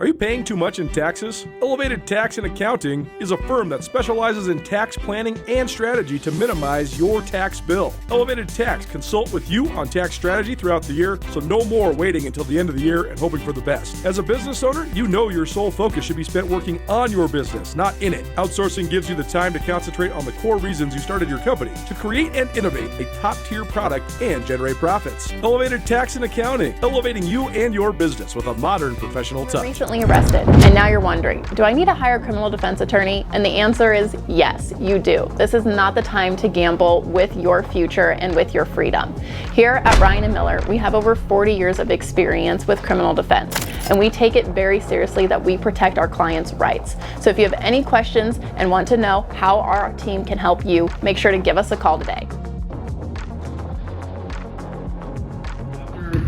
Are you paying too much in taxes? Elevated Tax and Accounting is a firm that specializes in tax planning and strategy to minimize your tax bill. Elevated Tax consult with you on tax strategy throughout the year, so no more waiting until the end of the year and hoping for the best. As a business owner, you know your sole focus should be spent working on your business, not in it. Outsourcing gives you the time to concentrate on the core reasons you started your company, to create and innovate a top-tier product and generate profits. Elevated Tax and Accounting, elevating you and your business with a modern professional touch. Recently arrested, and now you're wondering, do I need to hire a criminal defense attorney? And the answer is yes, you do. This is not the time to gamble with your future and with your freedom. Here at Ryan & Miller, we have over 40 years of experience with criminal defense, and we take it very seriously that we protect our clients' rights. So if you have any questions and want to know how our team can help you, make sure to give us a call today.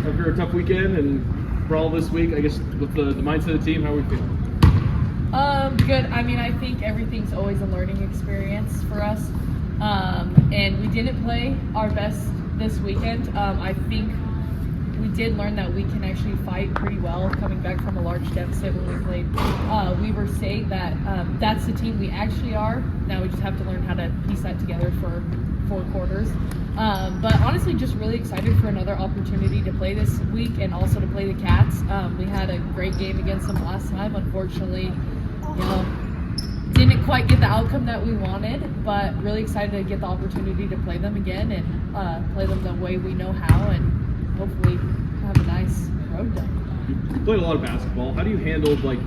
After a tough weekend and brawl this week, I guess with the mindset of the team, how are we feeling? Good. I mean, I think everything's always a learning experience for us. And we didn't play our best this weekend. I think we did learn that we can actually fight pretty well coming back from a large deficit when we played Weber State. That's the team we actually are. Now we just have to learn how to piece that together for 4 quarters. But honestly, just really excited for another opportunity to play this week and also to play the Cats. We had a great game against them last time. Unfortunately, didn't quite get the outcome that we wanted, but really excited to get the opportunity to play them again and play them the way we know how, and hopefully have a nice road done. You played a lot of basketball. How do you handle like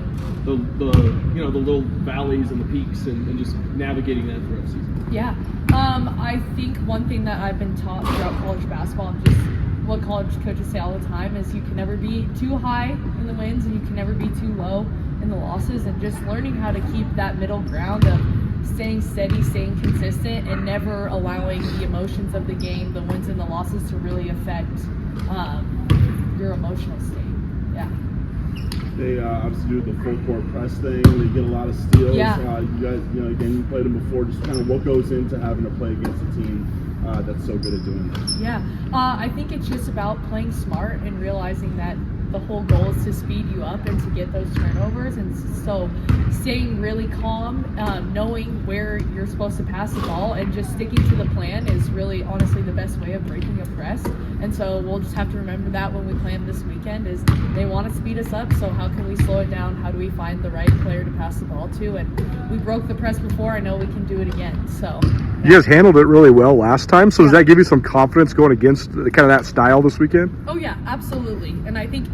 the little valleys and the peaks and just navigating that throughout the season? Yeah, I think one thing that I've been taught throughout college basketball, and just what college coaches say all the time, is you can never be too high in the wins and you can never be too low in the losses, and just learning how to keep that middle ground of staying steady, staying consistent, and never allowing the emotions of the game, the wins and the losses, to really affect your emotional state. Yeah. They obviously do the full court press thing. They get a lot of steals. Yeah. You guys, again, you played them before. Just kind of what goes into having to play against a team that's so good at doing this. Yeah. I think it's just about playing smart and realizing that the whole goal is to speed you up and to get those turnovers. And so staying really calm, knowing where you're supposed to pass the ball, and just sticking to the plan is really honestly the best way of breaking a press. And so we'll just have to remember that when we play them this weekend, is they want to speed us up, so how can we slow it down? How do we find the right player to pass the ball to? And we broke the press before. I know we can do it again. So You guys handled it really well last time, so does that give you some confidence going against kind of that style this weekend? Oh yeah, absolutely. And I think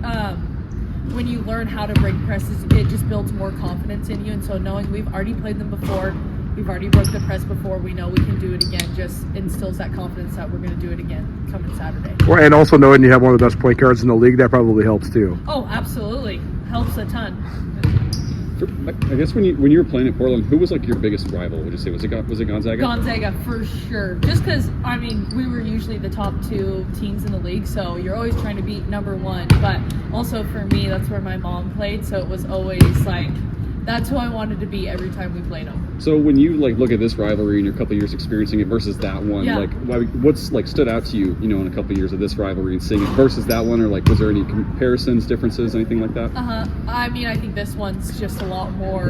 when you learn how to break presses, it just builds more confidence in you. And so knowing we've already played them before, we've already broke the press before, we know we can do it again, just instills that confidence that we're going to do it again coming Saturday. And also knowing you have one of the best point guards in the league, that probably helps too. Oh, absolutely. Helps a ton. I guess when you were playing at Portland, who was like your biggest rival? Would you say was it Gonzaga? Gonzaga for sure. Just because we were usually the top 2 teams in the league, so you're always trying to beat number 1. But also for me, that's where my mom played, so it was always like that's who I wanted to be every time we played them. So when you look at this rivalry and your couple of years experiencing it versus that one, what's stood out to you, in a couple of years of this rivalry and seeing it versus that one, or was there any comparisons, differences, anything like that? I think this one's just a lot more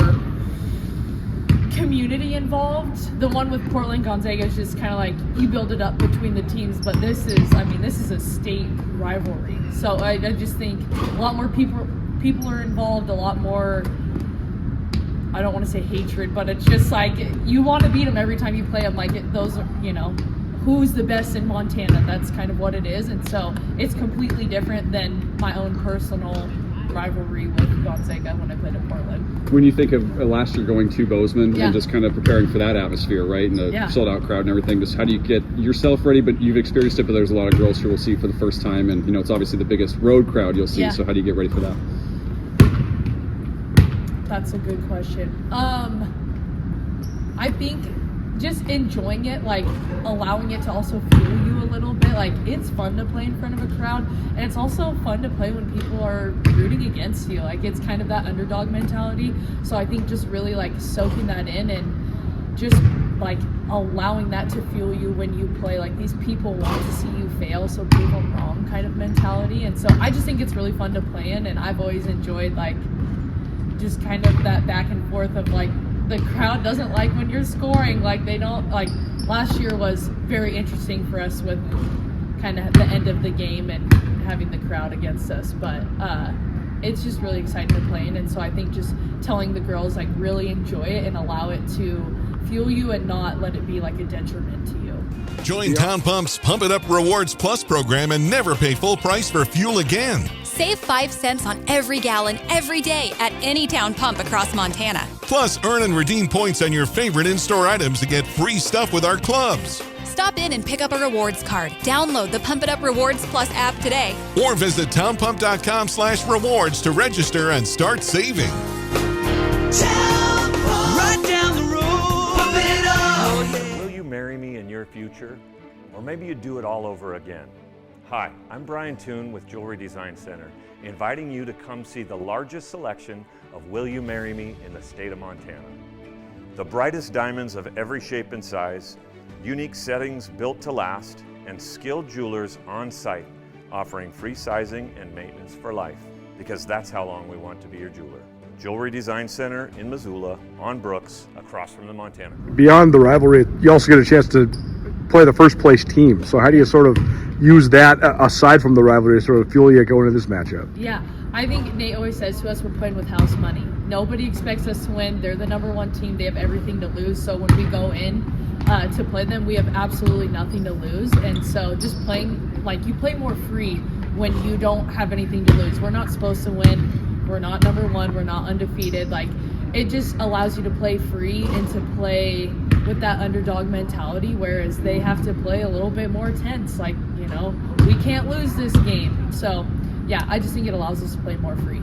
community involved. The one with Portland Gonzaga is just kind of you build it up between the teams, but this is a state rivalry. So I just think a lot more people are involved, a lot more, I don't want to say hatred, but it's just you want to beat them every time you play them. Those are, who's the best in Montana? That's kind of what it is. And so it's completely different than my own personal rivalry with Gonzaga when I played in Portland. When you think of last year going to Bozeman and just kind of preparing for that atmosphere, right, and the sold out crowd and everything, just how do you get yourself ready? But you've experienced it, but there's a lot of girls who will see for the first time, and it's obviously the biggest road crowd you'll see. So how do you get ready for that? That's a good question. I think just enjoying it, allowing it to also fuel you a little bit. It's fun to play in front of a crowd, and it's also fun to play when people are rooting against you. It's kind of that underdog mentality. So I think just really soaking that in and just allowing that to fuel you when you play. These people want to see you fail, so prove them wrong kind of mentality. And so I just think it's really fun to play in, and I've always enjoyed just kind of that back and forth of like the crowd doesn't like when you're scoring, like they don't like. Last year was very interesting for us with kind of the end of the game and having the crowd against us, but it's just really exciting to play in. And so I think just telling the girls like really enjoy it and allow it to fuel you and not let it be like a detriment to you. Join Town Pump's Pump It Up Rewards Plus program and never pay full price for fuel again. Save 5 cents on every gallon every day at any Town Pump across Montana. Plus, earn and redeem points on your favorite in-store items to get free stuff with our clubs. Stop in and pick up a rewards card. Download the Pump It Up Rewards Plus app today. Or visit townpump.com/rewards to register and start saving. Town Pump. Right down the road. Pump it up. Will you marry me in your future? Or maybe you do it all over again. Hi, I'm Brian Toon with Jewelry Design Center, inviting you to come see the largest selection of Will You Marry Me in the state of Montana. The brightest diamonds of every shape and size, unique settings built to last, and skilled jewelers on site offering free sizing and maintenance for life, because that's how long we want to be your jeweler. Jewelry Design Center in Missoula, on Brooks, across from the Montana. Beyond the rivalry, you also get a chance to play the first place team. So how do you sort of use that aside from the rivalry to sort of fuel you going into this matchup? Yeah, I think Nate always says to us, we're playing with house money. Nobody expects us to win. They're the #1 team. They have everything to lose. So when we go in to play them, we have absolutely nothing to lose. And so just playing, like, you play more free when you don't have anything to lose. We're not supposed to win. We're not #1. We're not undefeated. Like, it just allows you to play free and to play with that underdog mentality, whereas they have to play a little bit more tense. Like, you know, we can't lose this game. So, yeah, I just think it allows us to play more free.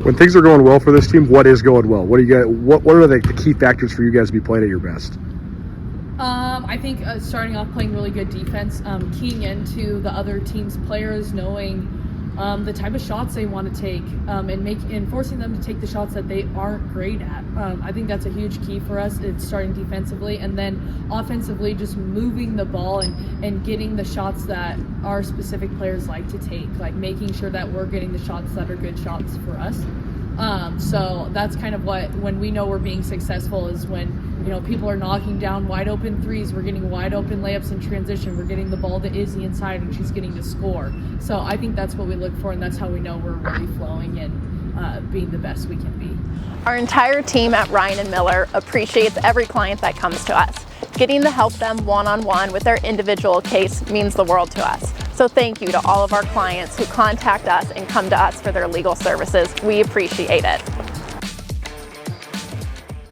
When things are going well for this team, what is going well? What do you guys? What are the key factors for you guys to be playing at your best? I think starting off playing really good defense, keying into the other team's players, knowing the type of shots they want to take, and forcing them to take the shots that they aren't great at. I think that's a huge key for us. It's starting defensively, and then offensively just moving the ball and getting the shots that our specific players like to take, like making sure that we're getting the shots that are good shots for us. So that's kind of when we know we're being successful is when, you know, people are knocking down wide open threes, we're getting wide open layups in transition, we're getting the ball to Izzy inside and she's getting to score. So I think that's what we look for, and that's how we know we're really flowing and being the best we can be. Our entire team at Ryan and Miller appreciates every client that comes to us. Getting to help them one-on-one with their individual case means the world to us. So thank you to all of our clients who contact us and come to us for their legal services. We appreciate it.